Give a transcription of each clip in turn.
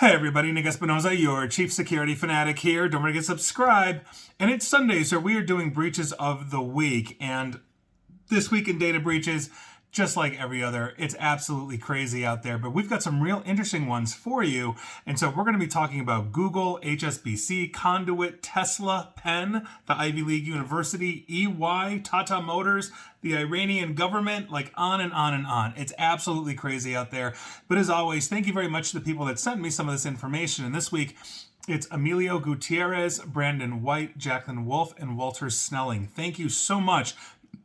Hey everybody, Nick Espinoza, your chief security fanatic here. Don't forget to subscribe. And it's Sunday, so we are doing breaches of the week. And this week in data breaches, just like every other, it's absolutely crazy out there. But we've got some real interesting ones for you. And so we're going to be talking about Google, HSBC, Conduent, Tesla, Penn, the Ivy League University, EY, Tata Motors, the Iranian Government, like on and on and on. It's absolutely crazy out there. But as always, thank you very much to the people that sent me some of this information. And this week, it's Emilio Gutierrez, Brandon White, Jacqueline Wolf, and Walter Snelling. Thank you so much.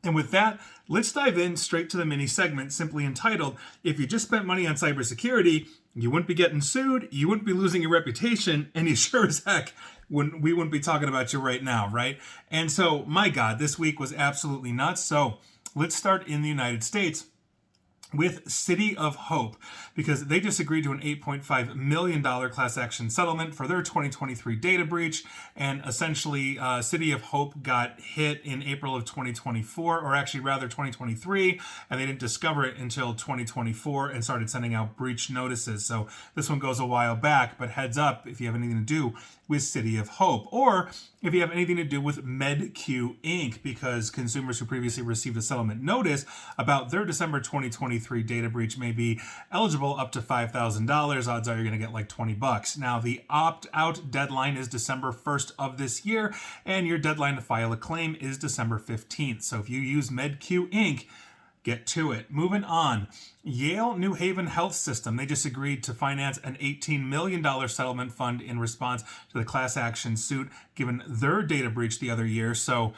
And with that, let's dive in straight to the mini segment simply entitled, If You Just Spent Money on Cybersecurity, You Wouldn't Be Getting Sued, You Wouldn't Be Losing Your Reputation, and You Sure as Heck we wouldn't be talking about you right now, right? And so, my God, this week was absolutely nuts. So let's start in the United States with City of Hope, because they just agreed to an $8.5 million class action settlement for their 2023 data breach. And essentially, City of Hope got hit in April of 2024, or actually rather 2023, and they didn't discover it until 2024 and started sending out breach notices. So this one goes a while back, but heads up if you have anything to do with City of Hope, or if you have anything to do with MedQ Inc., because consumers who previously received a settlement notice about their December 2023 data breach may be eligible up to $5,000. Odds are you're going to get like $20. Now, the opt-out deadline is December 1st of this year, and your deadline to file a claim is December 15th. So if you use MedQ Inc., get to it. Moving on. Yale New Haven Health System, they just agreed to finance an $18 million settlement fund in response to the class action suit given their data breach the other year. So,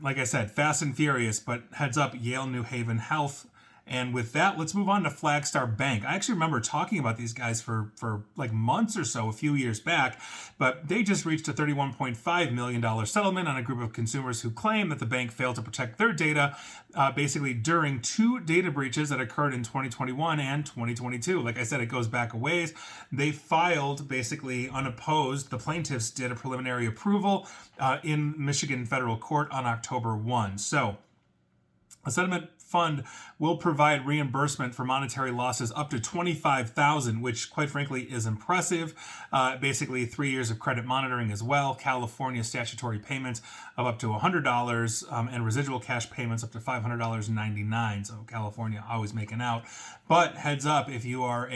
like I said, fast and furious, but heads up, Yale New Haven Health. And with that, let's move on to Flagstar Bank. I actually remember talking about these guys for like months or so, a few years back, but they just reached a $31.5 million settlement on a group of consumers who claim that the bank failed to protect their data, basically during two data breaches that occurred in 2021 and 2022. Like I said, it goes back a ways. They filed basically unopposed. The plaintiffs did a preliminary approval in Michigan federal court on October 1. So a settlement fund will provide reimbursement for monetary losses up to $25,000, which quite frankly is impressive. Basically 3 years of credit monitoring as well. California statutory payments of up to $100 and residual cash payments up to $500.99. So California always making out. But heads up if you are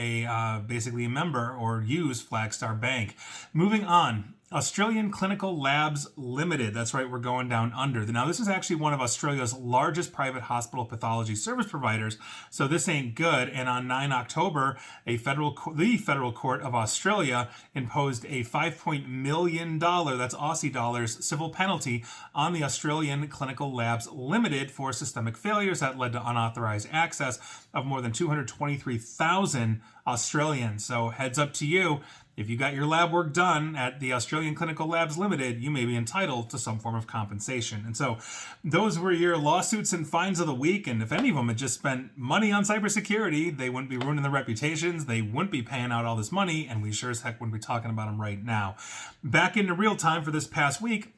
basically a member or use Flagstar Bank. Moving on. Australian Clinical Labs Limited. That's right, we're going down under. Now, this is actually one of Australia's largest private hospital pathology service providers, so this ain't good. And on 9 October, the Federal Court of Australia imposed a $5 million, that's Aussie dollars, civil penalty on the Australian Clinical Labs Limited for systemic failures that led to unauthorized access of more than 223,000 Australians. So heads up to you. If you got your lab work done at the Australian Clinical Labs Limited, you may be entitled to some form of compensation. And so those were your lawsuits and fines of the week. And if any of them had just spent money on cybersecurity, they wouldn't be ruining their reputations. They wouldn't be paying out all this money. And we sure as heck wouldn't be talking about them right now. Back into real time for this past week.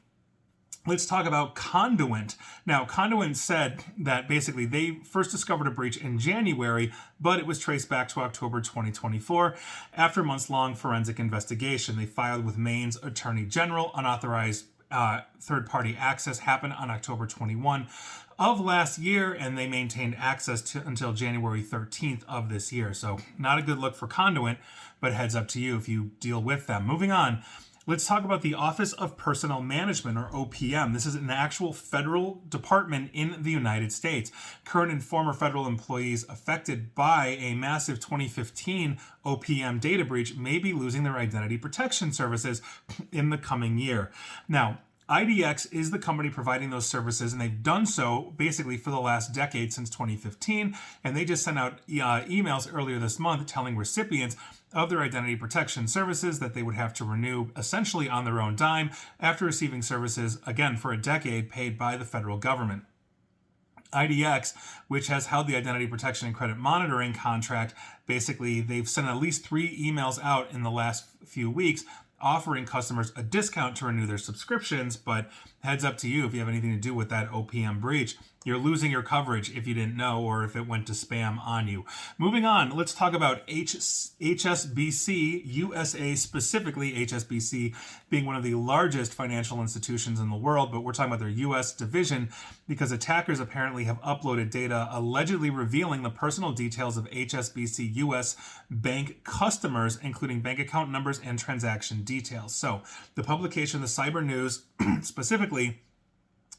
Let's talk about Conduent. Now, Conduent said that basically they first discovered a breach in January, but it was traced back to October 2024. After a months-long forensic investigation, they filed with Maine's Attorney General. Unauthorized third-party access happened on October 21 of last year, and they maintained access until January 13th of this year. So not a good look for Conduent, but heads up to you if you deal with them. Moving on. Let's talk about the Office of Personnel Management, or OPM. This is an actual federal department in the United States. Current and former federal employees affected by a massive 2015 OPM data breach may be losing their identity protection services in the coming year. Now, IDX is the company providing those services, and they've done so basically for the last decade since 2015, and they just sent out emails earlier this month telling recipients of their identity protection services that they would have to renew essentially on their own dime after receiving services, again, for a decade paid by the federal government. IDX, which has held the identity protection and credit monitoring contract, basically they've sent at least 3 emails out in the last few weeks offering customers a discount to renew their subscriptions, but heads up to you if you have anything to do with that OPM breach. You're losing your coverage if you didn't know, or if it went to spam on you. Moving on, let's talk about HSBC USA, specifically HSBC being one of the largest financial institutions in the world, but we're talking about their US division because attackers apparently have uploaded data allegedly revealing the personal details of HSBC US bank customers, including bank account numbers and transaction details. So the publication, the Cyber News, specifically,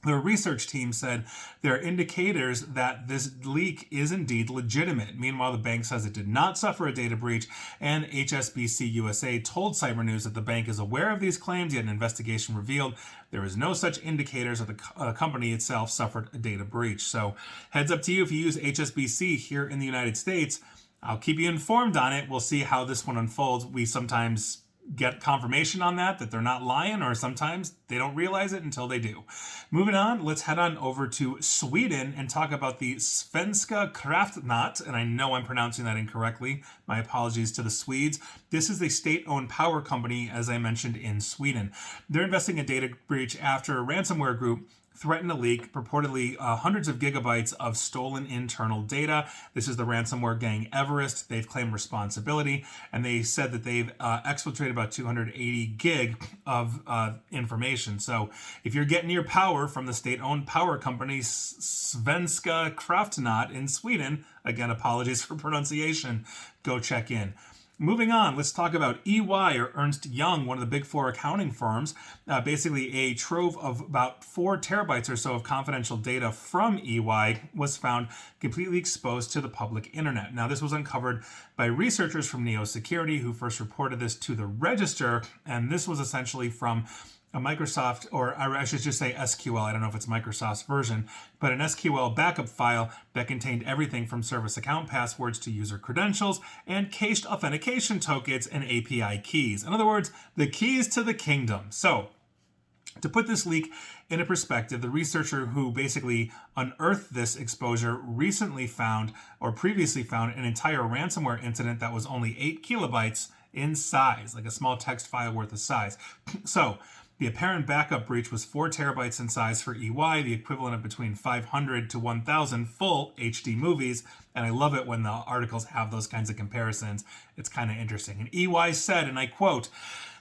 the research team said there are indicators that this leak is indeed legitimate. Meanwhile, the bank says it did not suffer a data breach, and HSBC USA told Cyber News that the bank is aware of these claims, yet an investigation revealed there is no such indicators that the company itself suffered a data breach. So heads up to you if you use HSBC here in the United States. I'll keep you informed on it. We'll see how this one unfolds. We sometimes get confirmation on that they're not lying, or sometimes they don't realize it until they do. Moving on, let's head on over to Sweden and talk about the Svenska Kraftnät, and I know I'm pronouncing that incorrectly. My apologies to the Swedes. This is a state-owned power company, as I mentioned, in Sweden. They're investigating a data breach after a ransomware group threatened to leak purportedly hundreds of gigabytes of stolen internal data. This is the ransomware gang Everest. They've claimed responsibility, and they said that they've exfiltrated about 280 gig of information. So if you're getting your power from the state-owned power company Svenska Kraftnät in Sweden, again, apologies for pronunciation, go check in. Moving on, let's talk about EY, or Ernst Young, one of the big four accounting firms. Basically, a trove of about 4 terabytes or so of confidential data from EY was found completely exposed to the public internet. Now, this was uncovered by researchers from Neo Security, who first reported this to the Register, and this was essentially from a Microsoft, or I should just say SQL, I don't know if it's Microsoft's version, but an SQL backup file that contained everything from service account passwords to user credentials and cached authentication tokens and API keys. In other words, the keys to the kingdom. So, to put this leak into perspective, the researcher who basically unearthed this exposure recently found, or previously found, an entire ransomware incident that was only 8 kilobytes in size, like a small text file worth of size. So, the apparent backup breach was 4 terabytes in size for EY, the equivalent of between 500 to 1,000 full HD movies. And I love it when the articles have those kinds of comparisons. It's kind of interesting. And EY said, and I quote,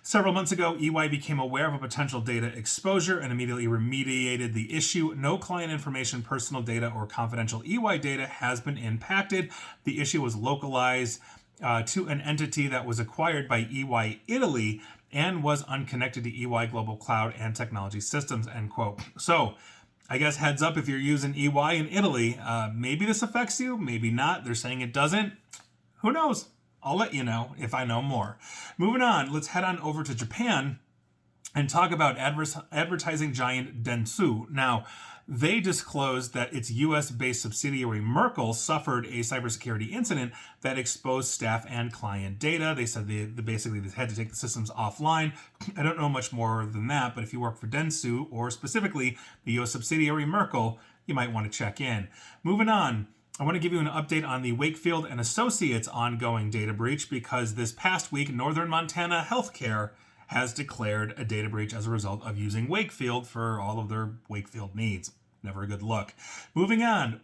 "Several months ago, EY became aware of a potential data exposure and immediately remediated the issue. No client information, personal data, or confidential EY data has been impacted. The issue was localized to an entity that was acquired by EY Italy and was unconnected to EY Global Cloud and Technology Systems," end quote. So, I guess heads up if you're using EY in Italy. Maybe this affects you, maybe not. They're saying it doesn't. Who knows? I'll let you know if I know more. Moving on, let's head on over to Japan and talk about advertising giant Dentsu. Now, they disclosed that its US-based subsidiary Merkle suffered a cybersecurity incident that exposed staff and client data. They said they basically had to take the systems offline. I don't know much more than that, but if you work for Dentsu, or specifically the US subsidiary Merkle, you might want to check in. Moving on, I want to give you an update on the Wakefield and Associates ongoing data breach, because this past week, Northern Montana Healthcare has declared a data breach as a result of using Wakefield for all of their Wakefield needs. Never a good look. Moving on,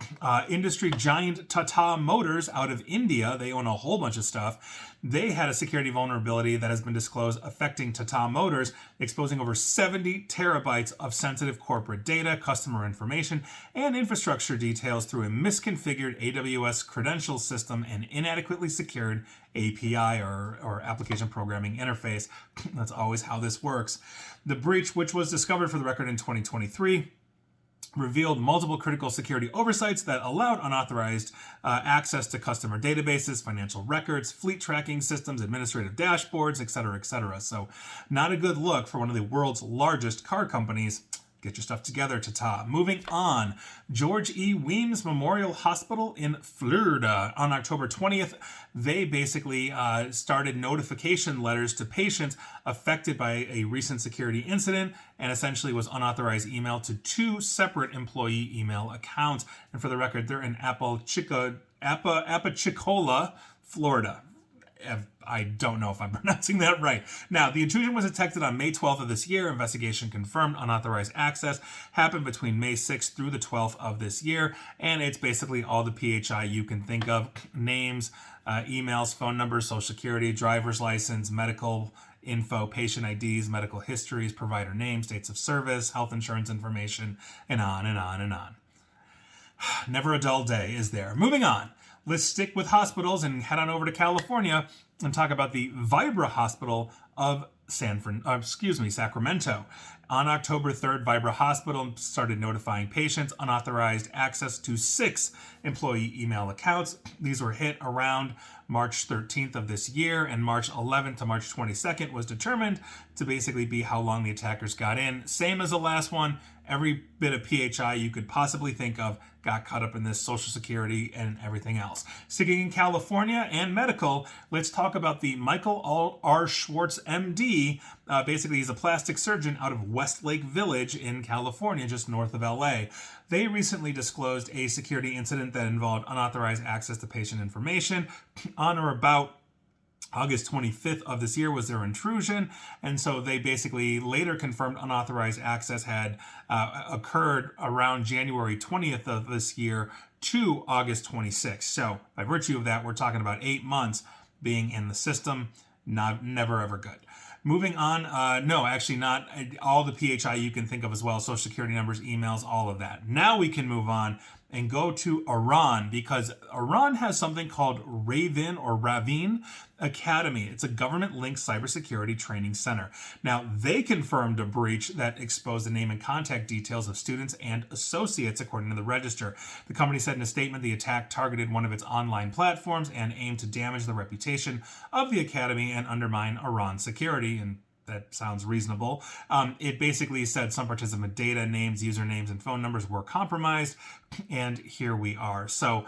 industry giant Tata Motors out of India, they own a whole bunch of stuff. They had a security vulnerability that has been disclosed affecting Tata Motors, exposing over 70 terabytes of sensitive corporate data, customer information, and infrastructure details through a misconfigured AWS credential system and inadequately secured API, or application programming interface. That's always how this works. The breach, which was discovered for the record in 2023, revealed multiple critical security oversights that allowed unauthorized access to customer databases, financial records, fleet tracking systems, administrative dashboards, etc., etc. So, not a good look for one of the world's largest car companies. Get your stuff together, Tata. Moving on, George E. Weems Memorial Hospital in Florida. On October 20th, they basically started notification letters to patients affected by a recent security incident, and essentially was unauthorized email to 2 separate employee email accounts. And for the record, they're in Apalachicola, Florida. I don't know if I'm pronouncing that right. Now, the intrusion was detected on May 12th of this year. Investigation confirmed unauthorized access happened between May 6th through the 12th of this year, and it's basically all the PHI you can think of: names, emails, phone numbers, social security, driver's license, medical info, patient IDs, medical histories, provider names, dates of service, health insurance information, and on and on and on. Never a dull day, is there? Moving on. Let's stick with hospitals and head on over to California and talk about the Vibra Hospital of Sacramento. On October 3rd, Vibra Hospital started notifying patients unauthorized access to 6 employee email accounts. These were hit around March 13th of this year, and March 11th to March 22nd was determined to basically be how long the attackers got in. Same as the last one. Every bit of PHI you could possibly think of got caught up in this, Social Security and everything else. Sticking in California and medical, let's talk about the Michael R. Schwartz, MD. Basically, he's a plastic surgeon out of Westlake Village in California, just north of LA. They recently disclosed a security incident that involved unauthorized access to patient information. On or about August 25th of this year was their intrusion, and so they basically later confirmed unauthorized access had occurred around January 20th of this year to August 26th. So by virtue of that, we're talking about 8 months being in the system. Never ever good. Moving on, no, actually not all the PHI you can think of as well, social security numbers, emails, all of that. Now we can move on and go to Iran, because Iran has something called Ravin Academy. It's a government-linked cybersecurity training center. Now, they confirmed a breach that exposed the name and contact details of students and associates, according to the register. The company said in a statement the attack targeted one of its online platforms and aimed to damage the reputation of the academy and undermine Iran's security. And that sounds reasonable. It basically said some participant data, names, usernames, and phone numbers were compromised, and here we are. So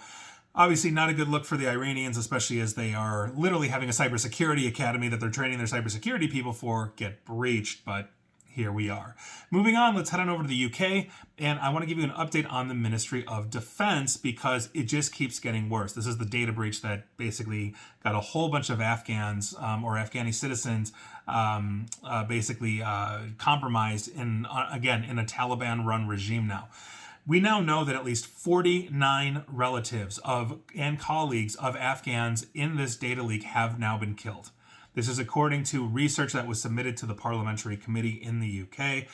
obviously not a good look for the Iranians, especially as they are literally having a cybersecurity academy that they're training their cybersecurity people for get breached, but here we are. Moving on, let's head on over to the UK, and I want to give you an update on the Ministry of Defense because it just keeps getting worse. This is the data breach that basically got a whole bunch of Afghans or Afghani citizens compromised in a Taliban-run regime now. We now know that at least 49 relatives and colleagues of Afghans in this data leak have now been killed. This is according to research that was submitted to the Parliamentary Committee in the UK.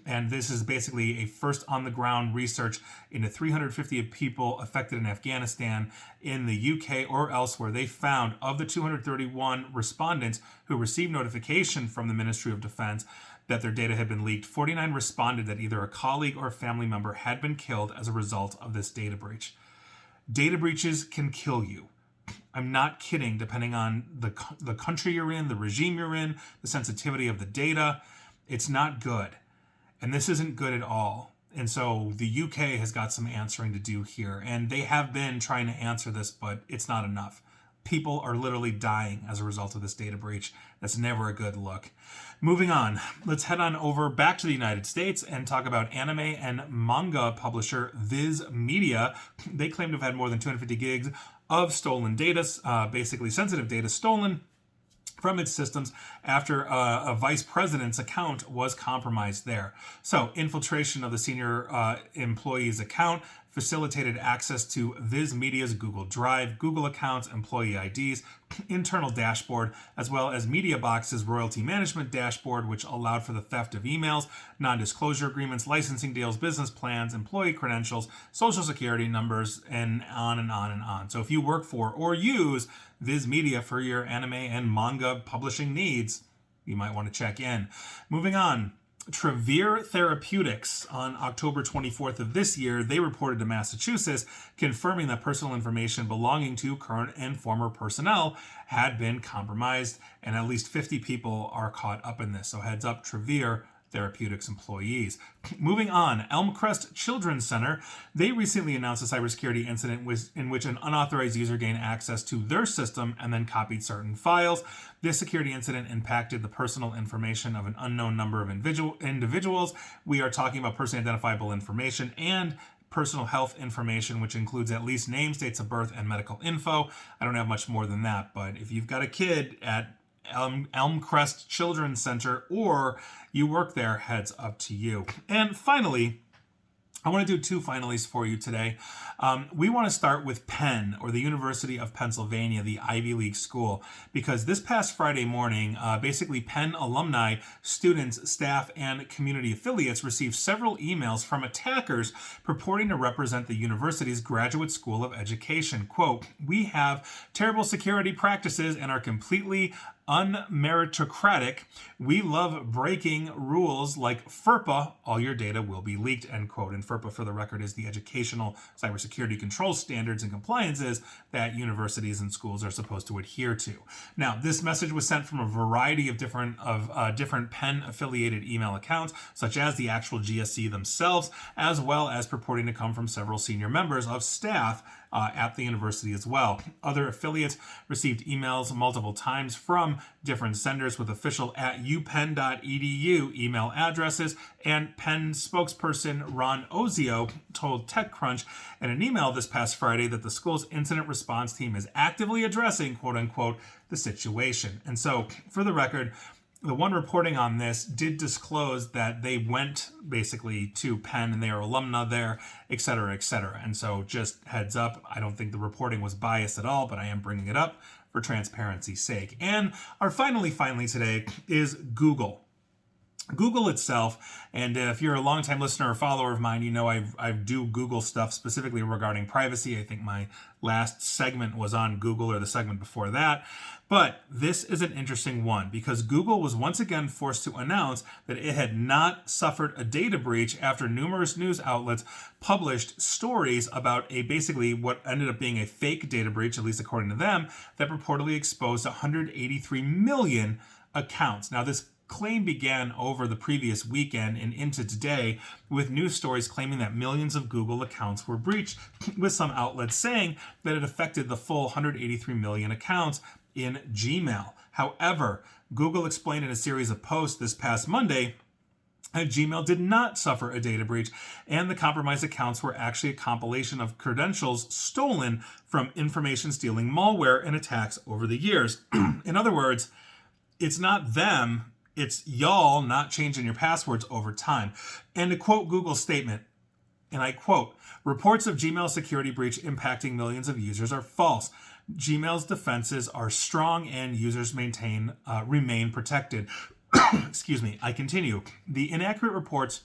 And this is basically a first on-the-ground research into 350 people affected in Afghanistan in the UK or elsewhere. They found of the 231 respondents who received notification from the Ministry of Defense that their data had been leaked, 49 responded that either a colleague or a family member had been killed as a result of this data breach. Data breaches can kill you. I'm not kidding, depending on the country you're in, the regime you're in, the sensitivity of the data. It's not good. And this isn't good at all. And so the UK has got some answering to do here. And they have been trying to answer this, but it's not enough. People are literally dying as a result of this data breach. That's never a good look. Moving on, let's head on over back to the United States and talk about anime and manga publisher Viz Media. They claim to have had more than 250 gigs of stolen data, basically sensitive data stolen from its systems after a vice president's account was compromised there. So infiltration of the senior employee's account facilitated access to Viz Media's Google Drive, Google accounts, employee IDs, internal dashboard, as well as MediaBox's royalty management dashboard, which allowed for the theft of emails, non-disclosure agreements, licensing deals, business plans, employee credentials, social security numbers, and on and on and on. So if you work for or use Viz Media for your anime and manga publishing needs, you might want to check in. Moving on. Travere Therapeutics on October 24th of this year, they reported to Massachusetts confirming that personal information belonging to current and former personnel had been compromised, and at least 50 people are caught up in this. So heads up, Travere Therapeutics employees. Moving on, Elmcrest Children's Center, they recently announced a cybersecurity incident in which an unauthorized user gained access to their system and then copied certain files. This security incident impacted the personal information of an unknown number of individuals. We are talking about personally identifiable information and personal health information, which includes at least names, dates of birth, and medical info. I don't have much more than that, but if you've got a kid at Elmcrest Children's Center or you work there, heads up to you. And finally, I want to do two finalies for you today. We want to start with Penn, or the University of Pennsylvania, the Ivy League school, because this past Friday morning, basically Penn alumni, students, staff, and community affiliates received several emails from attackers purporting to represent the university's Graduate School of Education. Quote, "We have terrible security practices and are completely unmeritocratic. We love breaking rules like FERPA. All your data will be leaked," end quote. And FERPA, for the record, is the Educational Cybersecurity Control Standards and Compliances that universities and schools are supposed to adhere to. Now, this message was sent from a variety of different Penn-affiliated email accounts, such as the actual GSC themselves, as well as purporting to come from several senior members of staff at the university as well. Other affiliates received emails multiple times from different senders with official @upenn.edu email addresses, and Penn spokesperson Ron Ozio told TechCrunch in an email this past Friday that the school's incident response team is actively addressing, quote unquote, the situation. And so, for the record, the one reporting on this did disclose that they went basically to Penn and they are alumni there, et cetera, et cetera. And so just heads up, I don't think the reporting was biased at all, but I am bringing it up for transparency's sake. And our finally today is Google. Google itself, and if you're a longtime listener or follower of mine, you know I do Google stuff specifically regarding privacy. I think my last segment was on Google, or the segment before that. But this is an interesting one because Google was once again forced to announce that it had not suffered a data breach after numerous news outlets published stories about basically what ended up being a fake data breach, at least according to them, that purportedly exposed 183 million accounts. Now, this claim began over the previous weekend and into today, with news stories claiming that millions of Google accounts were breached, with some outlets saying that it affected the full 183 million accounts in Gmail. However, Google explained in a series of posts this past Monday that Gmail did not suffer a data breach, and the compromised accounts were actually a compilation of credentials stolen from information stealing malware and attacks over the years. In other words, it's not them, it's y'all not changing your passwords over time. And to quote Google's statement, and I quote, "Reports of Gmail security breach impacting millions of users are false. Gmail's defenses are strong and users remain protected." Excuse me. I continue. "The inaccurate reports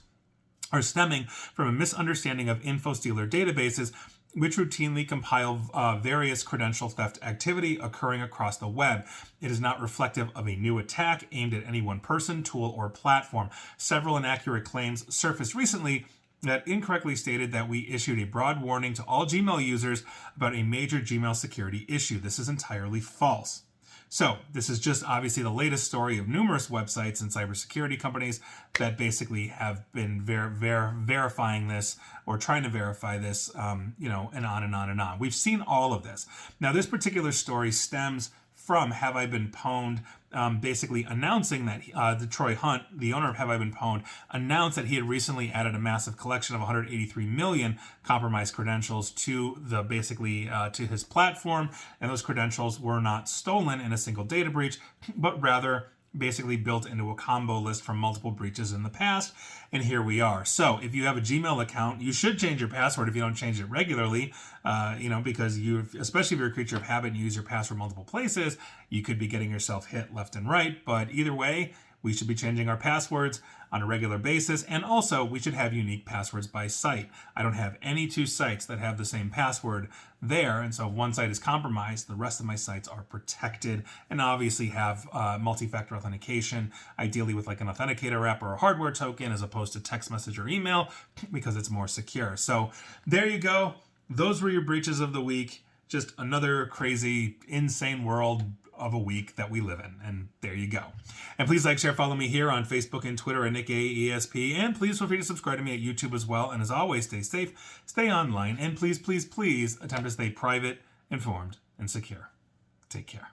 are stemming from a misunderstanding of InfoStealer databases, which routinely compile various credential theft activity occurring across the web. It is not reflective of a new attack aimed at any one person, tool, or platform. Several inaccurate claims surfaced recently that incorrectly stated that we issued a broad warning to all Gmail users about a major Gmail security issue. This is entirely false." So this is just obviously the latest story of numerous websites and cybersecurity companies that basically have been verifying this or trying to verify this, and on and on and on. We've seen all of this. Now, this particular story stems from Have I Been Pwned, basically announcing that the Troy Hunt, the owner of Have I Been Pwned, announced that he had recently added a massive collection of 183 million compromised credentials to to his platform, and those credentials were not stolen in a single data breach, but rather basically built into a combo list from multiple breaches in the past, and here we are. So if you have a Gmail account, you should change your password if you don't change it regularly, because especially if you're a creature of habit and you use your password multiple places, you could be getting yourself hit left and right. But either way, we should be changing our passwords on a regular basis, and also we should have unique passwords by site. I don't have any two sites that have the same password there, and so if one site is compromised, the rest of my sites are protected, and obviously have multi-factor authentication, ideally with like an authenticator app or a hardware token as opposed to text message or email, because it's more secure. So there you go. Those were your breaches of the week. Just another crazy, insane world of a week that we live in, and there you go. And please like, share, follow me here on Facebook and Twitter at NickAESP, and please feel free to subscribe to me at YouTube as well. And as always, stay safe, stay online, and please, please, please attempt to stay private, informed, and secure. Take care.